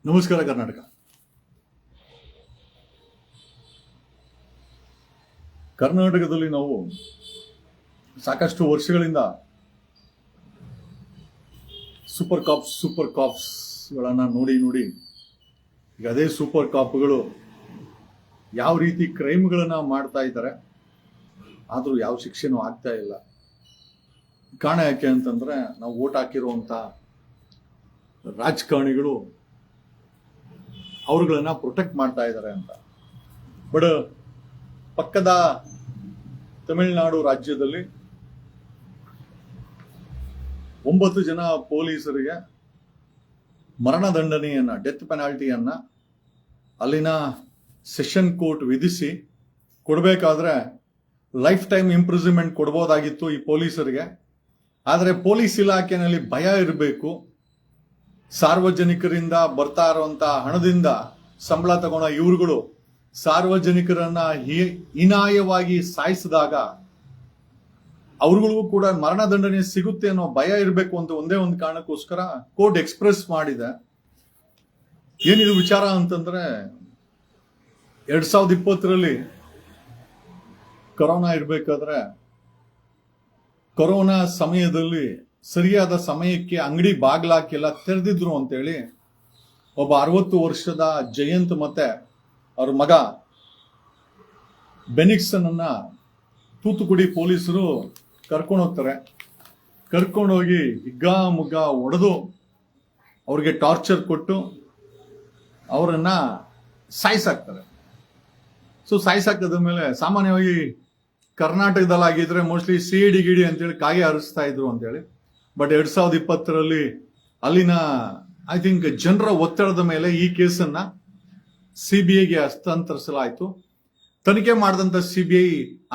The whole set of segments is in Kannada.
ನಮಸ್ಕಾರ ಕರ್ನಾಟಕ. ಕರ್ನಾಟಕದಲ್ಲಿ ನಾವು ಸಾಕಷ್ಟು ವರ್ಷಗಳಿಂದ ಸೂಪರ್ ಕಾಪ್ಸ್ಗಳನ್ನ ನೋಡಿ ಈಗ ಅದೇ ಸೂಪರ್ ಕಾಪ್ಗಳು ಯಾವ ರೀತಿ ಕ್ರೈಮ್ಗಳನ್ನ ಮಾಡ್ತಾ ಇದ್ದಾರೆ, ಆದರೂ ಯಾವ ಶಿಕ್ಷೆನೂ ಆಗ್ತಾ ಇಲ್ಲ. ಕಾರಣ ಯಾಕೆ ಅಂತಂದ್ರೆ ನಾವು ವೋಟ್ ಹಾಕಿರುವಂತ ರಾಜಕಾರಣಿಗಳು ಅವ್ರುಗಳನ್ನ ಪ್ರೊಟೆಕ್ಟ್ ಮಾಡ್ತಾ ಇದ್ದಾರೆ ಅಂತ. ಬಟ್ ಪಕ್ಕದ ತಮಿಳುನಾಡು ರಾಜ್ಯದಲ್ಲಿ 9 ಜನ ಪೊಲೀಸರಿಗೆ ಮರಣದಂಡನೆಯನ್ನ, ಡೆತ್ ಪೆನಾಲ್ಟಿಯನ್ನ ಅಲ್ಲಿನ ಸೆಷನ್ ಕೋರ್ಟ್ ವಿಧಿಸಿ ಕೊಡಬೇಕಾದ್ರೆ ಲೈಫ್ ಟೈಮ್ ಇಂಪ್ರಿಸನ್ಮೆಂಟ್ ಕೊಡ್ಬೋದಾಗಿತ್ತು ಈ ಪೊಲೀಸರಿಗೆ. ಆದರೆ ಪೊಲೀಸ್ ಇಲಾಖೆಯಲ್ಲಿ ಭಯ ಇರಬೇಕು, ಸಾರ್ವಜನಿಕರಿಂದ ಬರ್ತಾ ಇರುವಂತ ಹಣದಿಂದ ಸಂಬಳ ತಗೊಂಡ ಇವ್ರುಗಳು ಸಾರ್ವಜನಿಕರನ್ನ ಹೀನಾಯವಾಗಿ ಸಾಯಿಸಿದಾಗ ಅವ್ರಿಗಳಿಗೂ ಕೂಡ ಮರಣದಂಡನೆ ಸಿಗುತ್ತೆ ಅನ್ನೋ ಭಯ ಇರಬೇಕು ಅಂತ ಒಂದೇ ಒಂದು ಕಾರಣಕ್ಕೋಸ್ಕರ ಕೋರ್ಟ್ ಎಕ್ಸ್ಪ್ರೆಸ್ ಮಾಡಿದೆ. ಏನಿದು ವಿಚಾರ ಅಂತಂದ್ರೆ 2020ರಲ್ಲಿ ಕೊರೋನಾ ಇರ್ಬೇಕಾದ್ರೆ ಕೊರೋನಾ ಸಮಯದಲ್ಲಿ ಸರಿಯಾದ ಸಮಯಕ್ಕೆ ಅಂಗಡಿ ಬಾಗ್ಲಾಕೆಲ್ಲ ತೆರೆದಿದ್ರು ಅಂತೇಳಿ ಒಬ್ಬ 60 ವರ್ಷದ ಜಯಂತ್ ಮತ್ತೆ ಅವ್ರ ಮಗ ಬೆನಿಕ್ಸನ್ ಅನ್ನ ತೂತುಕುಡಿ ಪೊಲೀಸರು ಕರ್ಕೊಂಡೋಗ್ತಾರೆ. ಕರ್ಕೊಂಡೋಗಿ ಹಿಗ್ಗಾಮುಗ್ಗ ಹೊಡೆದು ಅವ್ರಿಗೆ ಟಾರ್ಚರ್ ಕೊಟ್ಟು ಅವರನ್ನ ಸಾಯಿಸಾಕ್ತಾರೆ. ಸೊ ಸಾಯಿಸಾಕದ ಮೇಲೆ ಸಾಮಾನ್ಯವಾಗಿ ಕರ್ನಾಟಕದಲ್ಲಿ ಆಗಿದ್ರೆ ಮೋಸ್ಟ್ಲಿ ಸಿಡಿ ಗಿಡಿ ಅಂತೇಳಿ ಕಾಗೆ ಹರಿಸ್ತಾ ಇದ್ರು ಅಂತೇಳಿ. ಬಟ್ 2020ರಲ್ಲಿ ಅಲ್ಲಿನ ಐ ಥಿಂಕ್ ಜನರ ಒತ್ತಡದ ಮೇಲೆ ಈ ಕೇಸನ್ನ ಸಿಬಿಐಗೆ ಹಸ್ತಾಂತರಿಸಲಾಯಿತು. ತನಿಖೆ ಮಾಡಿದಂತ ಸಿಬಿಐ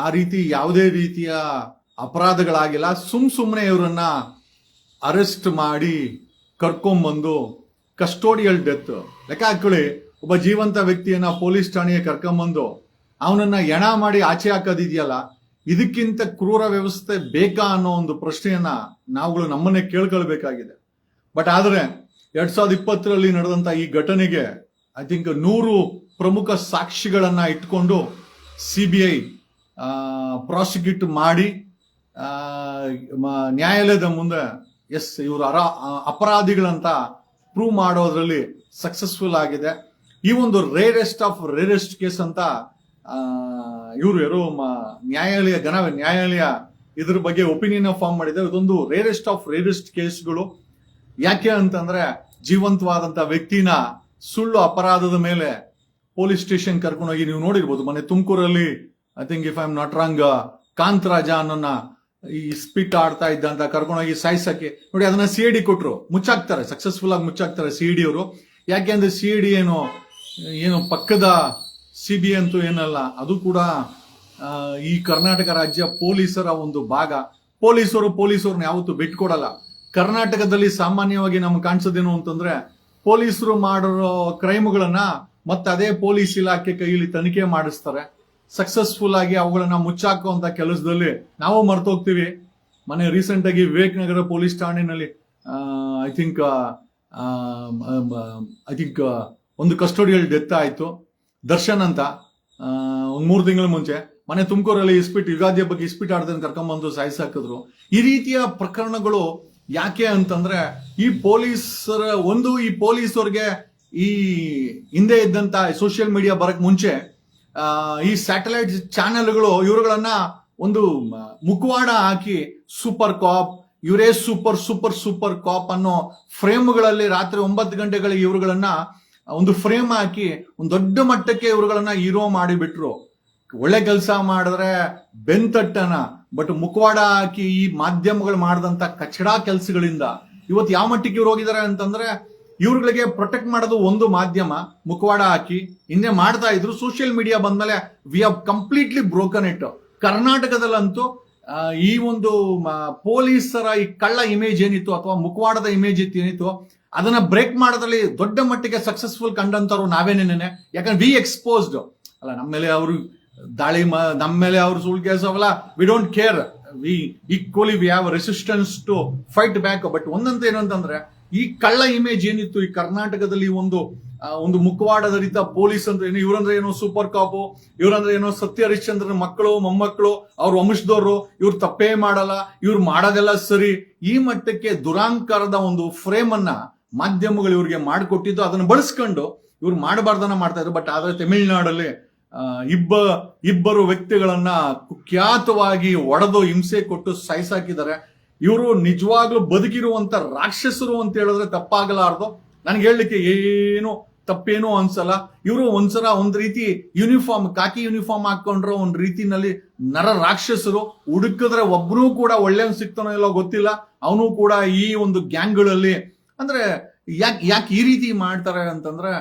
ಆ ರೀತಿ ಯಾವುದೇ ರೀತಿಯ ಅಪರಾಧಗಳಾಗಿಲ್ಲ, ಸುಮ್ಮನೆ ಇವರನ್ನ ಅರೆಸ್ಟ್ ಮಾಡಿ ಕರ್ಕೊಂಡ್ಬಂದು ಕಸ್ಟೋಡಿಯಲ್ ಡೆತ್ ಲೆಕ್ಕ ಹಾಕೊಳ್ಳಿ. ಒಬ್ಬ ಜೀವಂತ ವ್ಯಕ್ತಿಯನ್ನ ಪೊಲೀಸ್ ಠಾಣೆಗೆ ಕರ್ಕೊಂಡ್ಬಂದು ಅವನನ್ನ ಎಣ ಮಾಡಿ ಆಚೆ ಹಾಕೋದಿದೆಯಲ್ಲ, ಇದಕ್ಕಿಂತ ಕ್ರೂರ ವ್ಯವಸ್ಥೆ ಬೇಕಾ ಅನ್ನೋ ಒಂದು ಪ್ರಶ್ನೆಯನ್ನ ನಾವುಗಳು ನಮ್ಮನ್ನೇ ಕೇಳ್ಕೊಳ್ಬೇಕಾಗಿದೆ. ಬಟ್ ಆದ್ರೆ 2020ರಲ್ಲಿ ನಡೆದಂತ ಈ ಘಟನೆಗೆ ಐ ಥಿಂಕ್ 100 ಪ್ರಮುಖ ಸಾಕ್ಷಿಗಳನ್ನ ಇಟ್ಕೊಂಡು ಸಿಬಿಐ ಪ್ರಾಸಿಕ್ಯೂಟ್ ಮಾಡಿ ನ್ಯಾಯಾಲಯದ ಮುಂದೆ ಇವರು ಅಪರಾಧಿಗಳಂತ ಪ್ರೂವ್ ಮಾಡೋದ್ರಲ್ಲಿ ಸಕ್ಸಸ್ಫುಲ್ ಆಗಿದೆ. ಈ ಒಂದು ರೇರೆಸ್ಟ್ ಆಫ್ ರೇರೆಸ್ಟ್ ಕೇಸ್ ಅಂತ ಇವರು ಯಾರು ನ್ಯಾಯಾಲಯ ಇದ್ರ ಬಗ್ಗೆ ಒಪಿನಿಯನ್ ಫಾರ್ಮ್ ಮಾಡಿದ್ದಾರೆ. ಇದೊಂದು ರೇರೆಸ್ಟ್ ಆಫ್ ರೇರೆಸ್ಟ್ ಕೇಸ್ಗಳು. ಯಾಕೆ ಅಂತಂದ್ರೆ ಜೀವಂತವಾದಂತ ವ್ಯಕ್ತಿನ ಸುಳ್ಳು ಅಪರಾಧದ ಮೇಲೆ ಪೊಲೀಸ್ ಸ್ಟೇಷನ್ ಕರ್ಕೊಂಡೋಗಿ ನೀವು ನೋಡಿರ್ಬೋದು. ಮೊನ್ನೆ ತುಮಕೂರಲ್ಲಿ I think if I am not wrong Kantharaja ಅನ್ನೋನ್ನ ಈ ಸ್ಪಿಟ್ ಆಡ್ತಾ ಇದ್ದ ಅಂತ ಕರ್ಕೊಂಡೋಗಿ ಸಾಯಿಸಕ್ಕೆ ನೋಡಿ ಅದನ್ನ ಸಿಐಡಿ ಕೊಟ್ರು, ಮುಚ್ಚಾಕ್ತಾರೆ, ಸಕ್ಸಸ್ಫುಲ್ ಆಗಿ ಮುಚ್ಚಾಕ್ತಾರೆ ಸಿಐಡಿ ಅವರು. ಯಾಕೆ ಅಂದ್ರೆ ಸಿಐಡಿ ಏನು ಪಕ್ಕದ ಸಿಬಿಐ ಅಂತೂ ಏನಲ್ಲ, ಅದು ಕೂಡ ಈ ಕರ್ನಾಟಕ ರಾಜ್ಯ ಪೊಲೀಸರ ಒಂದು ಭಾಗ. ಪೊಲೀಸರನ್ನ ಯಾವತ್ತೂ ಬಿಟ್ಕೊಡಲ್ಲ. ಕರ್ನಾಟಕದಲ್ಲಿ ಸಾಮಾನ್ಯವಾಗಿ ನಮ್ಗೆ ಕಾಣಿಸೋದೇನು ಅಂತಂದ್ರೆ ಪೊಲೀಸರು ಮಾಡಿರೋ ಕ್ರೈಮ್ಗಳನ್ನ ಮತ್ತೆ ಅದೇ ಪೊಲೀಸ್ ಇಲಾಖೆ ಕೈಯಲ್ಲಿ ತನಿಖೆ ಮಾಡಿಸ್ತಾರೆ. ಸಕ್ಸಸ್ಫುಲ್ ಆಗಿ ಅವುಗಳನ್ನ ಮುಚ್ಚಾಕುವಂತ ಕೆಲಸದಲ್ಲಿ ನಾವು ಮರ್ತೋಗ್ತೀವಿ. ಮೊನ್ನೆ ರೀಸೆಂಟ್ ಆಗಿ ವಿವೇಕನಗರ ಪೊಲೀಸ್ ಠಾಣೆನಲ್ಲಿ ಐ ಥಿಂಕ್ ಒಂದು ಕಸ್ಟೋಡಿಯಲ್ ಡೆತ್ ಆಯ್ತು. ದರ್ಶನ್ ಅಂತ ಒಂದ್ 3 ತಿಂಗಳ ಮುಂಚೆ ಮನೆ ತುಮಕೂರಲ್ಲಿ ಯುಗಾದಿ ಹಬ್ಬಕ್ಕೆ ಇಸ್ಪಿಟ್ ಆಡ್ದನ್ನು ಕರ್ಕೊಂಡ್ಬಂದು ಸಾಯಿಸಾಕಿದ್ರು. ಈ ರೀತಿಯ ಪ್ರಕರಣಗಳು ಯಾಕೆ ಅಂತಂದ್ರೆ ಈ ಪೊಲೀಸರಿಗೆ ಈ ಹಿಂದೆ ಇದ್ದಂತ ಸೋಷಿಯಲ್ ಮೀಡಿಯಾ ಬರಕ್ ಮುಂಚೆ ಈ ಸ್ಯಾಟಲೈಟ್ ಚಾನೆಲ್ಗಳು ಇವ್ರುಗಳನ್ನ ಒಂದು ಮುಖವಾಡ ಹಾಕಿ ಸೂಪರ್ ಕಾಪ್, ಇವರೇ ಸೂಪರ್ ಕಾಪ್ ಅನ್ನೋ ಫ್ರೇಮ್ಗಳಲ್ಲಿ ರಾತ್ರಿ 9 ಗಂಟೆಗಳಿಗೆ ಇವ್ರುಗಳನ್ನ ಒಂದು ಫ್ರೇಮ್ ಹಾಕಿ ಒಂದು ದೊಡ್ಡ ಮಟ್ಟಕ್ಕೆ ಇವ್ರುಗಳನ್ನ ಹೀರೋ ಮಾಡಿಬಿಟ್ರು. ಒಳ್ಳೆ ಕೆಲಸ ಮಾಡಿದ್ರೆ ಬೆಂತಟ್ಟನ, ಬಟ್ ಮುಖವಾಡ ಹಾಕಿ ಈ ಮಾಧ್ಯಮಗಳು ಮಾಡಿದಂತ ಕಚಡಾ ಕೆಲಸಗಳಿಂದ ಇವತ್ತು ಯಾವ ಮಟ್ಟಿಗೆ ಇವ್ರು ಹೋಗಿದ್ದಾರೆ ಅಂತಂದ್ರೆ ಇವ್ರುಗಳಿಗೆ ಪ್ರೊಟೆಕ್ಟ್ ಮಾಡೋದು ಒಂದು ಮಾಧ್ಯಮ ಮುಖವಾಡ ಹಾಕಿ ಹಿಂದೆ ಮಾಡ್ತಾ ಇದ್ರು. ಸೋಷಿಯಲ್ ಮೀಡಿಯಾ ಬಂದ್ಮೇಲೆ we have completely broken it. ಕರ್ನಾಟಕದಲ್ಲಂತೂ ಈ ಒಂದು ಪೊಲೀಸರ ಈ ಕಳ್ಳ ಇಮೇಜ್ ಏನಿತ್ತು ಅಥವಾ ಮುಖವಾಡದ ಇಮೇಜ್ ಏನಿತ್ತು ಅದನ್ನ ಬ್ರೇಕ್ ಮಾಡೋದ್ರಲ್ಲಿ ದೊಡ್ಡ ಮಟ್ಟಿಗೆ ಸಕ್ಸಸ್ಫುಲ್ ಕಂಡಂತವ್ರು ನಾವೇನೇನೆ. ಯಾಕಂದ್ರೆ ವಿ ಎಕ್ಸ್ಪೋಸ್ಡ್ ಅಲ್ಲ, ನಮ್ಮ ಮೇಲೆ ಅವರು ದಾಳಿ, ನಮ್ಮ ಮೇಲೆ ಅವ್ರು ಸುಳ್ಳು ಕೇಸ್ ಅವಲ್ಲ, we don't care, we equally we have resistance to fight back. But ಒಂದಂತ ಏನು ಅಂತಂದ್ರೆ ಈ ಕಳ್ಳ ಇಮೇಜ್ ಏನಿತ್ತು ಈ ಕರ್ನಾಟಕದಲ್ಲಿ ಒಂದು ಮುಖವಾಡಧರಿತ ಪೊಲೀಸ್ ಅಂದ್ರೆ ಏನು, ಇವ್ರಂದ್ರೆ ಏನೋ ಸೂಪರ್ ಕಾಪು, ಇವ್ರಂದ್ರೆ ಏನೋ ಸತ್ಯ ಹರಿಶ್ಚಂದ್ರನ ಮಕ್ಕಳು ಮೊಮ್ಮಕ್ಕಳು, ಅವ್ರ ವಂಶದವರು, ಇವ್ರು ತಪ್ಪೇ ಮಾಡಲ್ಲ, ಇವ್ರು ಮಾಡೋದೆಲ್ಲ ಸರಿ, ಈ ಮಟ್ಟಕ್ಕೆ ದುರಾಂಕಾರದ ಒಂದು ಫ್ರೇಮ್ ಅನ್ನ ಮಾಧ್ಯಮಗಳು ಇವ್ರಿಗೆ ಮಾಡಿಕೊಟ್ಟಿದ್ದು. ಅದನ್ನ ಬಳಸ್ಕೊಂಡು ಇವ್ರು ಮಾಡಬಾರ್ದನ್ನ ಮಾಡ್ತಾ ಇದ್ರು. ಬಟ್ ಆದ್ರೆ ತಮಿಳುನಾಡಲ್ಲಿ ಇಬ್ಬರು ವ್ಯಕ್ತಿಗಳನ್ನ ಕುಖ್ಯಾತವಾಗಿ ಒಡೆದು ಹಿಂಸೆ ಕೊಟ್ಟು ಸಾಯಿಸಾಕಿದ್ದಾರೆ. ಇವರು ನಿಜವಾಗ್ಲೂ ಬದುಕಿರುವಂತ ರಾಕ್ಷಸರು ಅಂತ ಹೇಳಿದ್ರೆ ತಪ್ಪಾಗಲಾರ್ದು. ನನ್ಗೆ ಹೇಳಲಿಕ್ಕೆ ಏನು ತಪ್ಪೇನೋ ಅನ್ಸಲ್ಲ. ಇವರು ಒಂದ್ಸಲ ಒಂದ್ ರೀತಿ ಯೂನಿಫಾರ್ಮ್, ಕಾಕಿ ಯೂನಿಫಾರ್ಮ್ ಹಾಕೊಂಡ್ರೆ ಒಂದ್ ರೀತಿನಲ್ಲಿ ನರ ರಾಕ್ಷಸರು. ಹುಡುಕಿದ್ರೆ ಒಬ್ರು ಕೂಡ ಒಳ್ಳೆಯವ್ನು ಸಿಗ್ತಾನೋ ಇಲ್ಲೋ ಗೊತ್ತಿಲ್ಲ, ಅವನು ಕೂಡ ಈ ಒಂದು ಗ್ಯಾಂಗ್ಗಳಲ್ಲಿ. ಅಂದ್ರೆ ಯಾಕೆ ಈ ರೀತಿ ಮಾಡ್ತಾರೆ ಅಂತಂದ್ರೆ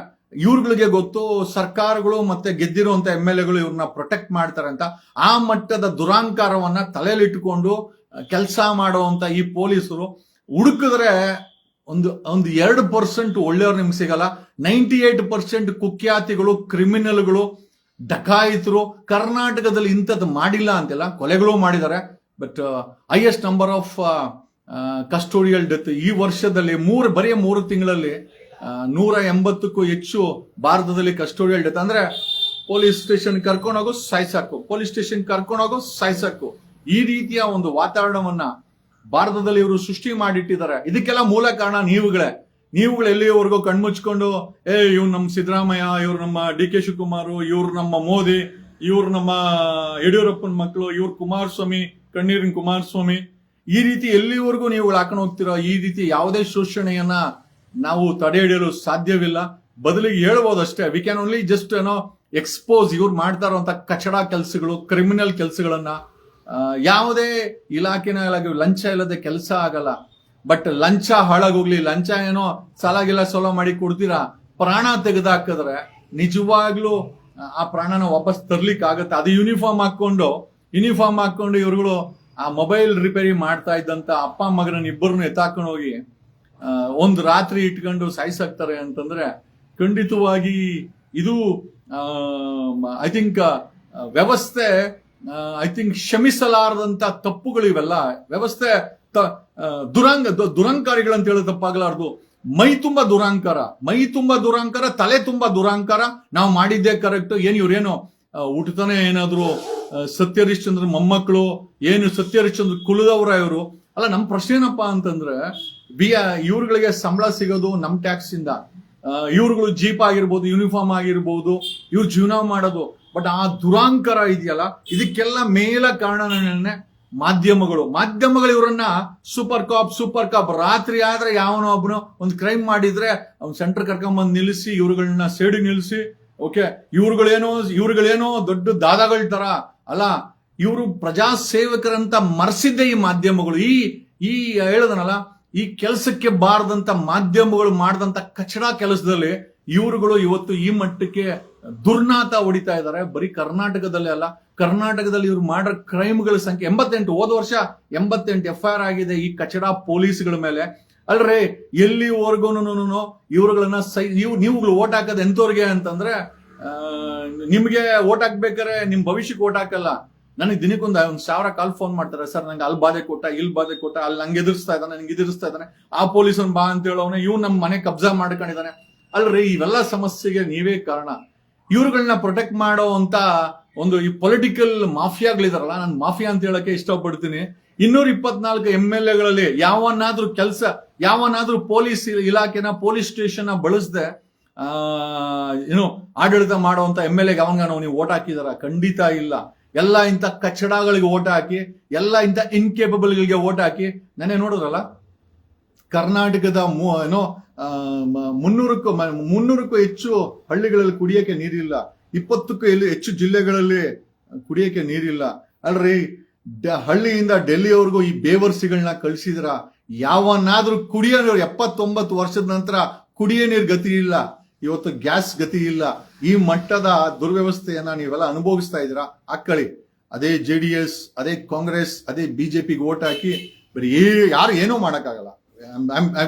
ಇವ್ರುಗಳಿಗೆ ಗೊತ್ತು, ಸರ್ಕಾರಗಳು ಮತ್ತೆ ಗೆದ್ದಿರುವಂತ MLAಗಳು ಇವ್ರನ್ನ ಪ್ರೊಟೆಕ್ಟ್ ಮಾಡ್ತಾರೆ ಅಂತ. ಆ ಮಟ್ಟದ ದುರಾಂಕಾರವನ್ನ ತಲೆಯಲ್ಲಿಟ್ಟುಕೊಂಡು ಕೆಲಸ ಮಾಡುವಂತ ಈ ಪೊಲೀಸರು ಹುಡುಕಿದ್ರೆ ಒಂದು 2% ಒಳ್ಳೆಯವ್ರು ನಿಮ್ಗೆ ಸಿಗಲ್ಲ. 98% ಕುಖ್ಯಾತಿಗಳು, ಕ್ರಿಮಿನಲ್ಗಳು, ಡಕಾಯಿತರು. ಕರ್ನಾಟಕದಲ್ಲಿ ಇಂಥದ್ದು ಮಾಡಿಲ್ಲ ಅಂತೆಲ್ಲ, ಕೊಲೆಗಳು ಮಾಡಿದ್ದಾರೆ. But highest number of custodial death ಈ ವರ್ಷದಲ್ಲಿ ಬರೀ 3 ತಿಂಗಳಲ್ಲಿ 180ಕ್ಕೂ ಹೆಚ್ಚು ಭಾರತದಲ್ಲಿ ಕಸ್ಟೋಡಿಯಲ್ ಡೆತ್. ಅಂದ್ರೆ ಪೊಲೀಸ್ ಸ್ಟೇಷನ್ ಕರ್ಕೊಂಡೋಗೋ ಸಾಯ್ಸಾಕು, ಪೊಲೀಸ್ ಸ್ಟೇಷನ್ ಕರ್ಕೊಂಡೋಗೋ ಸಾಯ್ಸಾಕು. ಈ ರೀತಿಯ ಒಂದು ವಾತಾವರಣವನ್ನ ಭಾರತದಲ್ಲಿ ಇವರು ಸೃಷ್ಟಿ ಮಾಡಿಟ್ಟಿದ್ದಾರೆ. ಇದಕ್ಕೆಲ್ಲ ಮೂಲ ಕಾರಣ ನೀವುಗಳು ಎಲ್ಲಿವರೆಗೂ ಕಣ್ಮುಚ್ಕೊಂಡು ಇವ್ರು ನಮ್ಮ ಸಿದ್ದರಾಮಯ್ಯ, ಇವ್ರು ನಮ್ಮ DK ಶಿವಕುಮಾರ್, ಇವ್ರು ನಮ್ಮ ಮೋದಿ, ಇವ್ರು ನಮ್ಮ ಯಡಿಯೂರಪ್ಪನ ಮಕ್ಕಳು, ಇವ್ರು ಕುಮಾರಸ್ವಾಮಿ, ಕಣ್ಣೀರಿನ ಕುಮಾರಸ್ವಾಮಿ, ಈ ರೀತಿ ಎಲ್ಲಿವರೆಗೂ ನೀವುಗಳು ಹಾಕೊಂಡು ಹೋಗ್ತಿರೋ ಈ ರೀತಿ ಯಾವುದೇ ಶೋಷಣೆಯನ್ನ ನಾವು ತಡೆ ಹಿಡಿಯಲು ಸಾಧ್ಯವಿಲ್ಲ. ಬದಲಿಗೆ ಹೇಳ್ಬೋದಷ್ಟೇ, we can only just expose ಇವ್ರು ಮಾಡ್ತಾ ಇರುವಂತ ಕಚಡ ಕೆಲಸಗಳು, ಕ್ರಿಮಿನಲ್ ಕೆಲಸಗಳನ್ನ. ಯಾವುದೇ ಇಲಾಖೆನ ಲಂಚ ಇಲ್ಲದೆ ಕೆಲಸ ಆಗಲ್ಲ. ಬಟ್ ಲಂಚ ಹಾಳಾಗೋಗ್ಲಿ, ಲಂಚ ಏನೋ ಸಾಲಾಗಿಲ್ಲ ಸೋಲೋ ಮಾಡಿ ಕೊಡ್ತೀರಾ, ಪ್ರಾಣ ತೆಗೆದಾಕಿದ್ರೆ ನಿಜವಾಗ್ಲೂ ಆ ಪ್ರಾಣನ ವಾಪಸ್ ತರ್ಲಿಕ್ಕೆ ಆಗತ್ತೆ. ಅದು ಯೂನಿಫಾರ್ಮ್ ಹಾಕೊಂಡು ಇವ್ರುಗಳು ಆ ಮೊಬೈಲ್ ರಿಪೇರಿ ಮಾಡ್ತಾ ಇದ್ದಂತ ಅಪ್ಪ ಮಗನ ಇಬ್ಬರನ್ನು ಎತ್ತಾಕೊಂಡು ಹೋಗಿ ಒಂದು ರಾತ್ರಿ ಇಟ್ಕೊಂಡು ಸಾಯಿಸಾಕ್ತಾರೆ ಅಂತಂದ್ರೆ ಖಂಡಿತವಾಗಿ ಇದು ಐ ಥಿಂಕ್ ವ್ಯವಸ್ಥೆ ಕ್ಷಮಿಸಲಾರದಂತ ತಪ್ಪುಗಳು ಇವೆಲ್ಲ. ವ್ಯವಸ್ಥೆ ದುರಂಕಾರಿಗಳಂತ ಹೇಳೋ ತಪ್ಪಾಗಲಾರ್ದು. ಮೈ ತುಂಬಾ ದುರಾಂಕಾರ, ತಲೆ ತುಂಬಾ ದುರಾಂಕಾರ. ನಾವು ಮಾಡಿದ್ದೇ ಕರೆಕ್ಟ್. ಇವ್ರೇನು ಹುಟ್ಟತಾನೆ ಏನಾದ್ರು ಸತ್ಯ ಹರಿಶ್ಚಂದ್ರ ಮೊಮ್ಮಕ್ಕಳು, ಏನು ಸತ್ಯ ಹರಿಶ್ಚಂದ್ರ ಕುಲದವರ ಇವರು ಅಲ್ಲ. ನಮ್ ಪ್ರಶ್ನೆ ಏನಪ್ಪಾ ಅಂತಂದ್ರೆ ಇವ್ರುಗಳಿಗೆ ಸಂಬಳ ಸಿಗೋದು ನಮ್ ಟ್ಯಾಕ್ಸ್ ಇಂದ. ಇವ್ರುಗಳು ಜೀಪ್ ಆಗಿರ್ಬೋದು, ಯೂನಿಫಾರ್ಮ್ ಆಗಿರ್ಬೋದು, ಇವ್ರು ಜೀವನ ಮಾಡೋದು. ಬಟ್ ಆ ದುರಾಂಕಾರ ಇದೆಯಲ್ಲ, ಇದಕ್ಕೆಲ್ಲ ಮೇಲ ಕಾರಣನೇ ಮಾಧ್ಯಮಗಳು ಇವರನ್ನ ಸೂಪರ್ ಕಾಪ್ ರಾತ್ರಿ ಆದ್ರೆ ಯಾವನೋ ಒಬ್ಬನು ಒಂದು ಕ್ರೈಮ್ ಮಾಡಿದ್ರೆ ಅವ್ನ ಸೆಂಟರ್ ಕರ್ಕೊಂಡ್ಬಂದು ನಿಲ್ಲಿಸಿ, ಇವ್ರುಗಳನ್ನ ಸೇಡಿ ನಿಲ್ಲಿಸಿ, ಓಕೆ ಇವ್ರುಗಳೇನೋ ದೊಡ್ಡ ದಾದಾಗಳ ತರ ಅಲ್ಲ, ಇವರು ಪ್ರಜಾಸೇವಕರಂತ ಮರೆಸಿದ್ದೆ ಈ ಮಾಧ್ಯಮಗಳು. ಈ ಹೇಳದನಲ್ಲ, ಈ ಕೆಲಸಕ್ಕೆ ಬಾರದಂತ ಮಾಧ್ಯಮಗಳು ಮಾಡಿದಂತ ಕಚಡ ಕೆಲಸದಲ್ಲಿ ಇವರುಗಳು ಇವತ್ತು ಈ ಮಟ್ಟಕ್ಕೆ ದುರ್ನಾತ ಹೊಡಿತಾ ಇದ್ದಾರೆ. ಬರೀ ಕರ್ನಾಟಕದಲ್ಲೇ ಅಲ್ಲ, ಕರ್ನಾಟಕದಲ್ಲಿ ಇವ್ರು ಮಾಡೋ ಕ್ರೈಮ್ಗಳ ಸಂಖ್ಯೆ 88, ಹೋದ ವರ್ಷ 88 FIR ಆಗಿದೆ ಈ ಕಚಡ ಪೊಲೀಸ್ಗಳ ಮೇಲೆ. ಅಲ್ರೇ ಎಲ್ಲಿವರೆಗೂ ಇವ್ರುಗಳನ್ನ ನೀವುಗಳು ಓಟ್ ಹಾಕೋದು ಎಂತವ್ರಿಗೆ ಅಂತಂದ್ರೆ, ನಿಮ್ಗೆ ಓಟ್ ಹಾಕ್ಬೇಕಾರೆ ನಿಮ್ ಭವಿಷ್ಯಕ್ಕೆ ಓಟ್ ಹಾಕಲ್ಲ. ನನಗೆ ದಿನಕ್ಕೊಂದು 1000 ಕಾಲ್ ಫೋನ್ ಮಾಡ್ತಾರೆ, ಸರ್ ನಂಗೆ ಅಲ್ಲಿ ಬಾಧೆ ಕೊಟ್ಟ, ಇಲ್ಲಿ ಬಾಧೆ ಕೊಟ್ಟ, ಅಲ್ಲಿ ನಂಗೆ ಎದುರಿಸ್ತಾ ಇದ್ದಾನೆ, ನಂಗೆ ಎದುರಿಸ್ತಾ ಇದ್ದಾನೆ, ಆ ಪೊಲೀಸನ್ ಬಾ ಅಂತ ಹೇಳೋನೆ, ಇವ್ ನಮ್ ಮನೆ ಕಬ್ಜಾ ಮಾಡ್ಕೊಂಡಿದ್ದಾನೆ. ಅಲ್ರಿ ಇವೆಲ್ಲ ಸಮಸ್ಯೆಗೆ ನೀವೇ ಕಾರಣ. ಇವ್ರುಗಳನ್ನ ಪ್ರೊಟೆಕ್ಟ್ ಮಾಡೋ ಅಂತ ಒಂದು ಈ ಪೊಲಿಟಿಕಲ್ ಮಾಫಿಯಾಗಳಿದಾರಲ್ಲ, ನಾನು ಮಾಫಿಯಾ ಅಂತ ಹೇಳಕ್ಕೆ ಇಷ್ಟಪಡ್ತೀನಿ. 224 MLAಗಳಲ್ಲಿ ಯಾವನಾದ್ರೂ ಪೊಲೀಸ್ ಇಲಾಖೆನ, ಪೊಲೀಸ್ ಸ್ಟೇಷನ್ ಬಳಸದೆ ಆಡಳಿತ ಮಾಡುವಂತ MLAಗೆ ಅವನ್ಗ ನೀವು ಓಟ್ ಹಾಕಿದಾರ? ಖಂಡಿತ ಇಲ್ಲ. ಎಲ್ಲ ಇಂಥ ಕಚಡಗಳಿಗೆ ಓಟ್ ಹಾಕಿ, ಎಲ್ಲ ಇಂಥ ಇನ್ಕೇಪಬಲ್ ಗಳಿಗೆ ಓಟ್ ಹಾಕಿ. ನೆನೆ ನೋಡಿದ್ರಲ್ಲ, ಕರ್ನಾಟಕದ 300ಕ್ಕೂ ಹೆಚ್ಚು ಹಳ್ಳಿಗಳಲ್ಲಿ ಕುಡಿಯಕ್ಕೆ ನೀರಿಲ್ಲ, 20ಕ್ಕೂ ಹೆಚ್ಚು ಜಿಲ್ಲೆಗಳಲ್ಲಿ ಕುಡಿಯಕ್ಕೆ ನೀರಿಲ್ಲ. ಅಲ್ರಿ ಹಳ್ಳಿಯಿಂದ ಡೆಲ್ಲಿವರೆಗೂ ಈ ಬೇವರ್ಸಿಗಳನ್ನ ಕಳಿಸಿದ್ರ? ಯಾವನಾದ್ರೂ ಕುಡಿಯೋ ನೀರು 79 ವರ್ಷದ ನಂತರ ಕುಡಿಯೋ ನೀರು ಗತಿ ಇಲ್ಲ, ಇವತ್ತು ಗ್ಯಾಸ್ ಗತಿ ಇಲ್ಲ. ಈ ಮಟ್ಟದ ದುರ್ವ್ಯವಸ್ಥೆಯನ್ನ ನೀವೆಲ್ಲ ಅನುಭವಿಸ್ತಾ ಇದ್ದೀರಾ. ಹಾಕೊಳ್ಳಿ, ಅದೇ JDS, ಅದೇ ಕಾಂಗ್ರೆಸ್, ಅದೇ BJPಗೆ ಓಟ್ ಹಾಕಿ. ಬರೀ ಯಾರು ಏನೂ ಮಾಡಕ್ಕಾಗಲ್ಲ.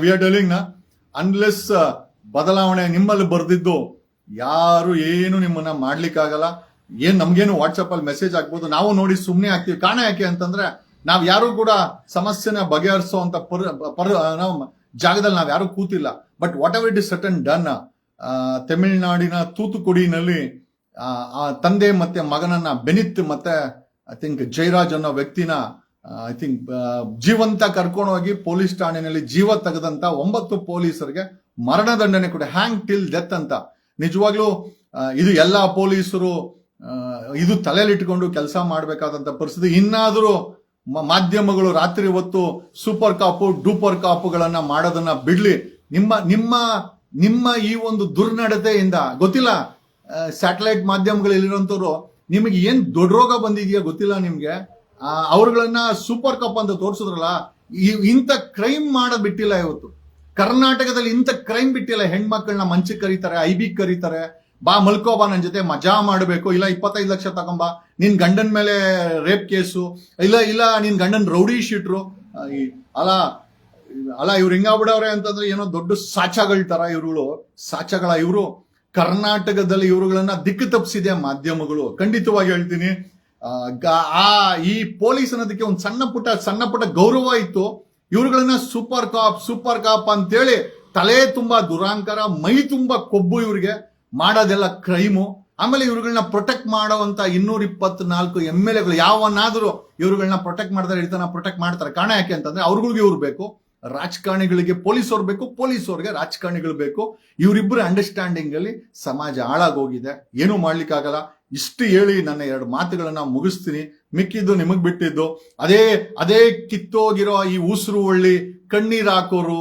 ವಿ ಆರ್ ಟೆಲಿಂಗ್ ಅನ್ಲೆಸ್ ಬದಲಾವಣೆ ನಿಮ್ಮಲ್ಲಿ ಬರ್ದಿದ್ದು ಯಾರು ಏನು ನಿಮ್ಮನ್ನ ಮಾಡ್ಲಿಕ್ಕಾಗಲ್ಲ. ನಮ್ಗೇನು ವಾಟ್ಸಪ್ ಅಲ್ಲಿ ಮೆಸೇಜ್ ಹಾಕ್ಬೋದು, ನಾವು ನೋಡಿ ಸುಮ್ನೆ ಆಗ್ತೀವಿ. ಕಾರಣ ಯಾಕೆ ಅಂತಂದ್ರೆ, ನಾವ್ ಯಾರು ಕೂಡ ಸಮಸ್ಯೆನ ಬಗೆಹರಿಸೋ ಅಂತ ಜಾಗದಲ್ಲಿ ನಾವ್ ಯಾರು ಕೂತಿಲ್ಲ. But whatever it is said and done, ತಮಿಳುನಾಡಿನ ತೂತುಕುಡಿನಲ್ಲಿ ಆ ತಂದೆ ಮತ್ತೆ ಮಗನನ್ನ ಬೆನಿತ್ ಮತ್ತೆ ಐ ಥಿಂಕ್ ಜಯರಾಜ್ ಅನ್ನೋ ವ್ಯಕ್ತಿನ ಐ ಥಿಂಕ್ ಜೀವಂತ ಕರ್ಕೊಂಡೋಗಿ ಪೊಲೀಸ್ ಠಾಣೆಯಲ್ಲಿ ಜೀವ ತೆಗೆದಂತ 9 ಪೊಲೀಸರಿಗೆ ಮರಣದಂಡನೆ ಕೊಡಿ, ಹ್ಯಾಂಗ್ ಟಿಲ್ ಡೆತ್ ಅಂತ. ನಿಜವಾಗ್ಲೂ ಇದು ಎಲ್ಲಾ ಪೊಲೀಸರು ಇದು ತಲೆಯಲ್ಲಿಟ್ಕೊಂಡು ಕೆಲಸ ಮಾಡಬೇಕಾದಂತ ಪರಿಸ್ಥಿತಿ. ಇನ್ನಾದರೂ ಮಾಧ್ಯಮಗಳು ರಾತ್ರಿ ಹೊತ್ತು ಸೂಪರ್ ಕಾಪು ಡೂಪರ್ ಕಾಪುಗಳನ್ನ ಮಾಡೋದನ್ನ ಬಿಡ್ಲಿ. ನಿಮ್ಮ ನಿಮ್ಮ ನಿಮ್ಮ ಈ ಒಂದು ದುರ್ನಡತೆಯಿಂದ ಗೊತ್ತಿಲ್ಲ, ಸ್ಯಾಟಲೈಟ್ ಮಾಧ್ಯಮಗಳಲ್ಲಿರುವಂತವ್ರು ನಿಮಗೆ ಏನ್ ದೊಡ್ಡ ರೋಗ ಬಂದಿದೆಯಾ ಗೊತ್ತಿಲ್ಲ ನಿಮ್ಗೆ. ಅವ್ರಗಳನ್ನ ಸೂಪರ್ ಕಪ್ ಅಂತ ತೋರಿಸಿದ್ರಲ್ಲ, ಇಂಥ ಕ್ರೈಮ್ ಮಾಡೋದ್ ಬಿಟ್ಟಿಲ್ಲ ಇವತ್ತು ಕರ್ನಾಟಕದಲ್ಲಿ. ಇಂಥ ಕ್ರೈಮ್ ಬಿಟ್ಟಿಲ್ಲ. ಹೆಣ್ಮಕ್ಳನ್ನ ಮಂಚಕ್ಕೆ ಕರೀತಾರೆ, ಐಬಿ ಕರೀತಾರೆ, ಬಾ ಮಲ್ಕೋಬಾ ನನ್ ಜೊತೆ ಮಜಾ ಮಾಡಬೇಕು, ಇಲ್ಲ 25 ಲಕ್ಷ ತಗೊಂಬಾ, ನಿನ್ ಗಂಡನ್ ಮೇಲೆ ರೇಪ್ ಕೇಸು, ಇಲ್ಲ ನಿನ್ ಗಂಡನ್ ರೌಡಿ ಶೀಟ್ರು. ಅಲ್ಲ ಇವ್ರು ಹಿಂಗಾಗ್ಬಿಡವ್ರೆ ಅಂತಂದ್ರೆ ಏನೋ ದೊಡ್ಡ ಸಾಚಗಳ ತರ ಇವ್ರುಗಳು, ಸಾಚಗಳ ಇವರು. ಕರ್ನಾಟಕದಲ್ಲಿ ಇವ್ರುಗಳನ್ನ ದಿಕ್ಕು ತಪ್ಪಿಸಿದೆ ಮಾಧ್ಯಮಗಳು, ಖಂಡಿತವಾಗಿ ಹೇಳ್ತೀನಿ. ಈ ಪೊಲೀಸ್ ಅನ್ನೋದಕ್ಕೆ ಒಂದು ಸಣ್ಣ ಪುಟ್ಟ ಗೌರವ ಇತ್ತು. ಇವ್ರುಗಳನ್ನ ಸೂಪರ್ ಕಾಪ್ ಅಂತೇಳಿ ತಲೆ ತುಂಬಾ ದುರಾಂಕಾರ, ಮೈ ತುಂಬಾ ಕೊಬ್ಬು, ಇವ್ರಿಗೆ ಮಾಡೋದೆಲ್ಲ ಕ್ರೈಮು. ಆಮೇಲೆ ಇವ್ರುಗಳನ್ನ ಪ್ರೊಟೆಕ್ಟ್ ಮಾಡೋವಂತ 224 MLAಗಳು ಯಾವನಾದ್ರೂ ಇವ್ರುಗಳನ್ನ ಪ್ರೊಟೆಕ್ಟ್ ಮಾಡ್ತಾರೆ, ಇರ್ತಾನ ಪ್ರೊಟೆಕ್ಟ್ ಮಾಡ್ತಾರೆ. ಕಾರಣ ಯಾಕೆ ಅಂತಂದ್ರೆ ಅವ್ರಗಳಿಗೆ ಇವ್ರು ಬೇಕು, ರಾಜಕಾರಣಿಗಳಿಗೆ ಪೊಲೀಸವ್ರು ಬೇಕು, ಪೊಲೀಸವ್ರಿಗೆ ರಾಜಕಾರಣಿಗಳು ಬೇಕು. ಇವರಿಬ್ಬರ ಅಂಡರ್ಸ್ಟ್ಯಾಂಡಿಂಗ್ ಅಲ್ಲಿ ಸಮಾಜ ಹಾಳಾಗೋಗಿದೆ, ಏನೂ ಮಾಡ್ಲಿಕ್ಕಾಗಲ್ಲ. ಇಷ್ಟು ಹೇಳಿ ನನ್ನ 2 ಮಾತುಗಳನ್ನ ಮುಗಿಸ್ತೀನಿ. ಮಿಕ್ಕಿದ್ದು ನಿಮಗ್ ಬಿಟ್ಟಿದ್ದು. ಅದೇ ಕಿತ್ತೋಗಿರೋ ಈ ಉಸಿರು ಒಳ್ಳಿ ಕಣ್ಣೀರ್ ಹಾಕೋರು,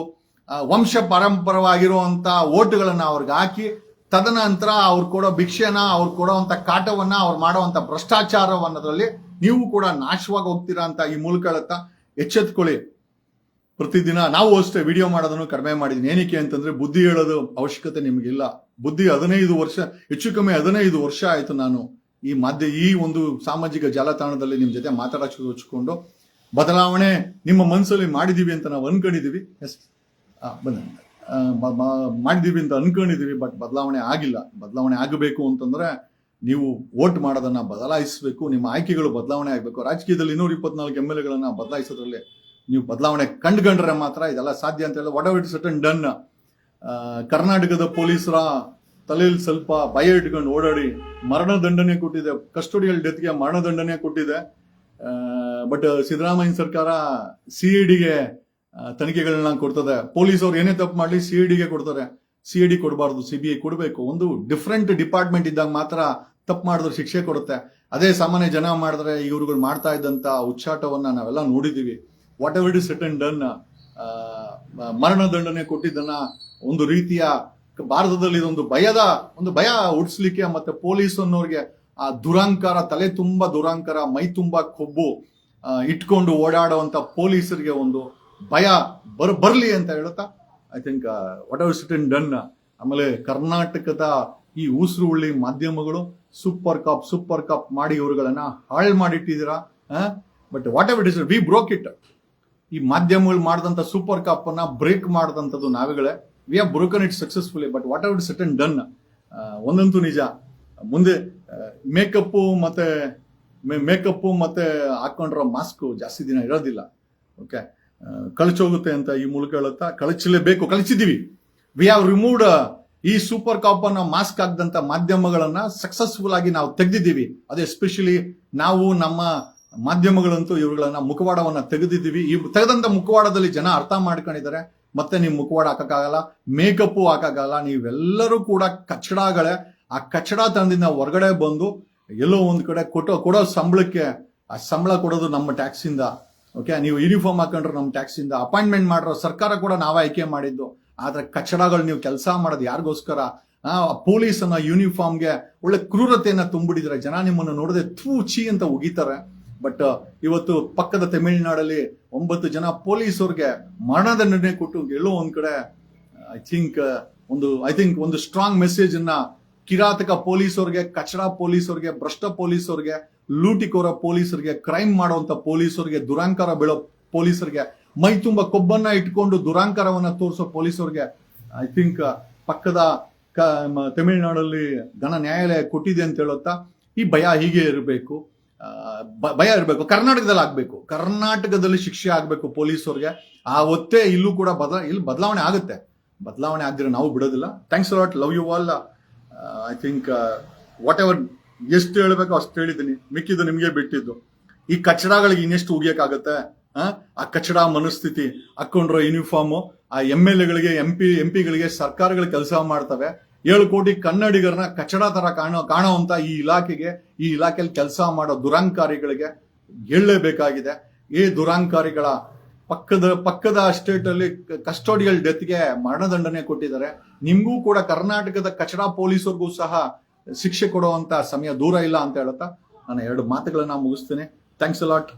ವಂಶ ಪರಂಪರವಾಗಿರುವಂತ ಓಟುಗಳನ್ನ ಅವ್ರಿಗೆ ಹಾಕಿ, ತದನಂತರ ಅವ್ರು ಕೊಡೋ ಭಿಕ್ಷೆನ, ಅವ್ರು ಕೊಡೋವಂತ ಕಾಟವನ್ನ, ಅವ್ರು ಮಾಡೋವಂತ ಭ್ರಷ್ಟಾಚಾರವನ್ನದ್ರಲ್ಲಿ ನೀವು ಕೂಡ ನಾಶವಾಗಿ ಹೋಗ್ತೀರಾ ಅಂತ ಈ ಮೂಲಕ ಹೇಳುತ್ತಾ ಎಚ್ಚೆತ್ಕೊಳ್ಳಿ. ಪ್ರತಿದಿನ ನಾವು ಅಷ್ಟೇ ವಿಡಿಯೋ ಮಾಡೋದನ್ನು ಕಡಿಮೆ ಮಾಡಿದೀನಿ. ಏನಕ್ಕೆ ಅಂತಂದ್ರೆ ಬುದ್ಧಿ ಹೇಳೋದು ಅವಶ್ಯಕತೆ ನಿಮಗಿಲ್ಲ. ಬುದ್ಧಿ 15 ವರ್ಷ, ಹೆಚ್ಚು ಕಮ್ಮಿ 15 ವರ್ಷ ಆಯ್ತು ನಾನು ಈ ಒಂದು ಸಾಮಾಜಿಕ ಜಾಲತಾಣದಲ್ಲಿ ನಿಮ್ ಜೊತೆ ಮಾತಾಡೋಚ್ಕೊಂಡು. ಬದಲಾವಣೆ ನಿಮ್ಮ ಮನಸ್ಸಲ್ಲಿ ಮಾಡಿದೀವಿ ಅಂತ ನಾವು ಅನ್ಕೊಂಡಿದೀವಿ. ಮಾಡಿದೀವಿ ಅಂತ ಅನ್ಕೊಂಡಿದೀವಿ, ಬಟ್ ಬದಲಾವಣೆ ಆಗಿಲ್ಲ. ಬದಲಾವಣೆ ಆಗಬೇಕು ಅಂತಂದ್ರೆ ನೀವು ವೋಟ್ ಮಾಡೋದನ್ನ ಬದಲಾಯಿಸಬೇಕು, ನಿಮ್ಮ ಆಯ್ಕೆಗಳು ಬದಲಾವಣೆ ಆಗಬೇಕು. ರಾಜಕೀಯದಲ್ಲಿ 224 MLAಗಳನ್ನ ಬದಲಾಯಿಸೋದ್ರಲ್ಲಿ ನೀವು ಬದಲಾವಣೆ ಕಂಡುಕೊಂಡ್ರೆ ಮಾತ್ರ ಇದೆಲ್ಲ ಸಾಧ್ಯ ಅಂತ ಹೇಳಿ ವಾಟ್ ಎವರ್ ಇಟ್ ಸಟನ್ ಡನ್. ಕರ್ನಾಟಕದ ಪೊಲೀಸರ ತಲೆಯಲ್ಲಿ ಸ್ವಲ್ಪ ಭಯ ಇಟ್ಕೊಂಡು ಓಡಾಡಿ ಮರಣದಂಡನೆ ಕೊಟ್ಟಿದೆ, ಕಸ್ಟೋಡಿಯಲ್ ಡೆತ್ಗೆ ಮರಣದಂಡನೆ ಕೊಟ್ಟಿದೆ. ಬಟ್ ಸಿದ್ದರಾಮಯ್ಯ ಸರ್ಕಾರ CIDಗೆ ತನಿಖೆಗಳನ್ನ ಕೊಡ್ತದೆ. ಪೊಲೀಸ್ ಅವ್ರು ಏನೇ ತಪ್ಪು ಮಾಡ್ಲಿ CIDಗೆ ಕೊಡ್ತಾರೆ. CID ಕೊಡಬಾರ್ದು, CBI ಕೊಡಬೇಕು. ಒಂದು ಡಿಫ್ರೆಂಟ್ ಡಿಪಾರ್ಟ್ಮೆಂಟ್ ಇದ್ದಾಗ ಮಾತ್ರ ತಪ್ಪು ಮಾಡಿದ್ರೆ ಶಿಕ್ಷೆ ಕೊಡುತ್ತೆ. ಅದೇ ಸಾಮಾನ್ಯ ಜನ ಮಾಡಿದ್ರೆ ಇವ್ರುಗಳು ಮಾಡ್ತಾ ಇದ್ದಂತ ಉಚ್ಚಾಟವನ್ನ ನಾವೆಲ್ಲ ನೋಡಿದೀವಿ. What ever it is set and done. ಮರಣದಂಡನೆ ಕೊಟ್ಟಿದ್ದನ್ನ ಒಂದು ರೀತಿಯ ಭಾರತದಲ್ಲಿ ಇದೊಂದು ಭಯ ಹುಟ್ಟಿಸ್ಲಿಕ್ಕೆ, ಮತ್ತೆ ಪೊಲೀಸ್ ಅನ್ನೋರ್ಗೆ ಆ ದುರಾಂಕಾರ, ತಲೆ ತುಂಬಾ ದುರಾಂಕಾರ, ಮೈ ತುಂಬಾ ಕೊಬ್ಬು ಇಟ್ಕೊಂಡು ಓಡಾಡುವಂತ ಪೊಲೀಸರಿಗೆ ಒಂದು ಭಯ ಬರ್ಲಿ ಅಂತ ಹೇಳುತ್ತಾ I think what ever set and done. ಆಮೇಲೆ ಕರ್ನಾಟಕದ ಈ ಉಸಿರು ಉಳ್ಳಿ ಮಾಧ್ಯಮಗಳು ಸೂಪರ್ ಕಾಪ್ ಮಾಡಿ ಇವ್ರುಗಳನ್ನ ಹಾಳು ಮಾಡಿಟ್ಟಿದ್ದೀರಾ. But whatever it is, we broke it. ಈ ಮಾಧ್ಯಮಗಳು ಮಾಡಿದಂತ ಸೂಪರ್ ಕಾಪ್ ಅನ್ನ ಬ್ರೇಕ್ ಮಾಡಿದಂಥದ್ದು ನಾವುಗಳೇ. We have broken it successfully. But whatever it said and done, ಒಂದಂತೂ ನಿಜ, ಮುಂದೆ ಮೇಕಪ್ ಮತ್ತೆ ಹಾಕೊಂಡ್ರ ಮಾಸ್ಕ್ ಜಾಸ್ತಿ ದಿನ ಇರೋದಿಲ್ಲ. ಓಕೆ, ಕಳಚೋಗುತ್ತೆ ಅಂತ ಈ ಮೂಲಕ ಹೇಳುತ್ತಾ ಕಳಚಲೇಬೇಕು, ಕಳಚಿದೀವಿ. ವಿ ಹ್ಯಾವ್ ರಿಮೂವ್ಡ್ ಈ ಸೂಪರ್ ಕಾಪ್ ಅನ್ನ ಮಾಸ್ಕ್ ಆಗದಂತ ಮಾಧ್ಯಮಗಳನ್ನ ಸಕ್ಸಸ್ಫುಲ್ ಆಗಿ ನಾವು ತೆಗೆದಿದ್ದೀವಿ. ಅದು ಎಸ್ಪೆಷಲಿ ನಾವು ನಮ್ಮ ಮಾಧ್ಯಮಗಳಂತೂ ಇವುಗಳನ್ನ ಮುಖವಾಡವನ್ನ ತೆಗೆದಿದ್ದೀವಿ. ಈ ತೆಗೆದಂತ ಮುಖವಾಡದಲ್ಲಿ ಜನ ಅರ್ಥ ಮಾಡ್ಕೊಂಡಿದ್ದಾರೆ. ಮತ್ತೆ ನೀವು ಮುಖವಾಡ ಹಾಕಕ್ಕಾಗಲ್ಲ, ಮೇಕಪ್ ಹಾಕಕ್ಕಾಗಲ್ಲ. ನೀವೆಲ್ಲರೂ ಕೂಡ ಕಚ್ಚಡಗಳೇ. ಆ ಕಚ್ಚಡತನದಿಂದ ಹೊರಗಡೆ ಬಂದು ಎಲ್ಲೋ ಒಂದ್ ಕಡೆ ಕೊಡೋ ಸಂಬಳಕ್ಕೆ, ಆ ಸಂಬಳ ಕೊಡೋದು ನಮ್ಮ ಟ್ಯಾಕ್ಸ್ ಇಂದ. ಓಕೆ, ನೀವು ಯೂನಿಫಾರ್ಮ್ ಹಾಕೊಂಡ್ರೆ ನಮ್ಮ ಟ್ಯಾಕ್ಸ್ ಇಂದ, ಅಪಾಯಿಂಟ್ಮೆಂಟ್ ಮಾಡಿರೋ ಸರ್ಕಾರ ಕೂಡ ನಾವೇ ಆಯ್ಕೆ ಮಾಡಿದ್ದು. ಆದ್ರೆ ಕಚ್ಚಡಗಳು ನೀವು ಕೆಲಸ ಮಾಡೋದು ಯಾರಿಗೋಸ್ಕರ? ಪೊಲೀಸ್ ಅನ್ನ ಯೂನಿಫಾರ್ಮ್ಗೆ ಒಳ್ಳೆ ಕ್ರೂರತೆಯನ್ನ ತುಂಬಿಡಿದ್ರೆ ಜನ ನಿಮ್ಮನ್ನು ನೋಡದೆ ಚೀ ಅಂತ ಉಗಿತಾರೆ. ಬಟ್ ಇವತ್ತು ಪಕ್ಕದ ತಮಿಳುನಾಡಲ್ಲಿ 9 ಜನ ಪೊಲೀಸವ್ರಿಗೆ ಮರಣದಂಡನೆ ಕೊಟ್ಟು ಎಲ್ಲೋ ಒಂದ್ ಕಡೆ ಐ ಥಿಂಕ್ ಒಂದು ಸ್ಟ್ರಾಂಗ್ ಮೆಸೇಜ್ ಅನ್ನ ಕಿರಾತಕ ಪೊಲೀಸವ್ರಿಗೆ, ಕಚಡ ಪೊಲೀಸವ್ರಿಗೆ, ಭ್ರಷ್ಟ ಪೊಲೀಸವ್ರಿಗೆ, ಲೂಟಿಕೋರ ಪೊಲೀಸರಿಗೆ, ಕ್ರೈಮ್ ಮಾಡುವಂತ ಪೊಲೀಸರಿಗೆ, ದುರಾಂಕಾರ ಬೀಳೋ ಪೊಲೀಸರಿಗೆ, ಮೈ ತುಂಬಾ ಕೊಬ್ಬನ್ನ ಇಟ್ಕೊಂಡು ದುರಾಂಕಾರವನ್ನ ತೋರಿಸೋ ಪೊಲೀಸವ್ರಿಗೆ ಐ ಥಿಂಕ್ ಪಕ್ಕದ ತಮಿಳುನಾಡಲ್ಲಿ ಘನ ನ್ಯಾಯಾಲಯ ಕೊಟ್ಟಿದೆ ಅಂತ ಹೇಳುತ್ತಾ ಈ ಭಯ ಹೀಗೆ ಇರಬೇಕು. ಭಯ ಇರಬೇಕು. ಕರ್ನಾಟಕದಲ್ಲಿ ಆಗ್ಬೇಕು, ಕರ್ನಾಟಕದಲ್ಲಿ ಶಿಕ್ಷೆ ಆಗ್ಬೇಕು ಪೊಲೀಸವ್ರಿಗೆ. ಆ ಒತ್ತೆ ಇಲ್ಲೂ ಕೂಡ ಇಲ್ಲಿ ಬದಲಾವಣೆ ಆಗುತ್ತೆ. ಬದಲಾವಣೆ ಆಗದಿರೋ ನಾವು ಬಿಡೋದಿಲ್ಲ. Thanks lot, love you all. I think whatever ಎಷ್ಟು ಹೇಳ್ಬೇಕೋ ಅಷ್ಟು ಹೇಳಿದ್ದೀನಿ, ಮಿಕ್ಕಿದ್ದು ನಿಮ್ಗೆ ಬಿಟ್ಟಿದ್ದು. ಈ ಕಚಡಗಳಿಗೆ ಇನ್ನೆಷ್ಟು ಉಗಿಯಕ್ಕಾಗತ್ತೆ? ಆ ಕಚಡ ಮನಸ್ಥಿತಿ ಹಾಕೊಂಡ್ರೋ ಯೂನಿಫಾರ್ಮು ಆ MLA ಗಳಿಗೆ MP ಗಳಿಗೆ ಸರ್ಕಾರಗಳು ಕೆಲಸ ಮಾಡ್ತವೆ. 7 ಕೋಟಿ ಕನ್ನಡಿಗರನ್ನ ಕಚಡ ತರ ಕಾಣುವಂತ ಈ ಇಲಾಖೆಯಲ್ಲಿ ಕೆಲಸ ಮಾಡೋ ದುರಂಕಾರಿಗಳಿಗೆ ಹೇಳಲೇಬೇಕಾಗಿದೆ. ಈ ದುರಂಕಾರಿಗಳ ಪಕ್ಕದ ಸ್ಟೇಟ್ ಅಲ್ಲಿ ಕಸ್ಟೋಡಿಯಲ್ ಡೆತ್ಗೆ ಮರಣದಂಡನೆ ಕೊಟ್ಟಿದ್ದಾರೆ. ನಿಮ್ಗೂ ಕೂಡ ಕರ್ನಾಟಕದ ಕಚಡ ಪೊಲೀಸರಿಗೂ ಸಹ ಶಿಕ್ಷೆ ಕೊಡುವಂತ ಸಮಯ ದೂರ ಇಲ್ಲ ಅಂತ ಹೇಳುತ್ತಾ ನಾನು 2 ಮಾತುಗಳನ್ನ ಮುಗಿಸ್ತೇನೆ. Thanks a lot.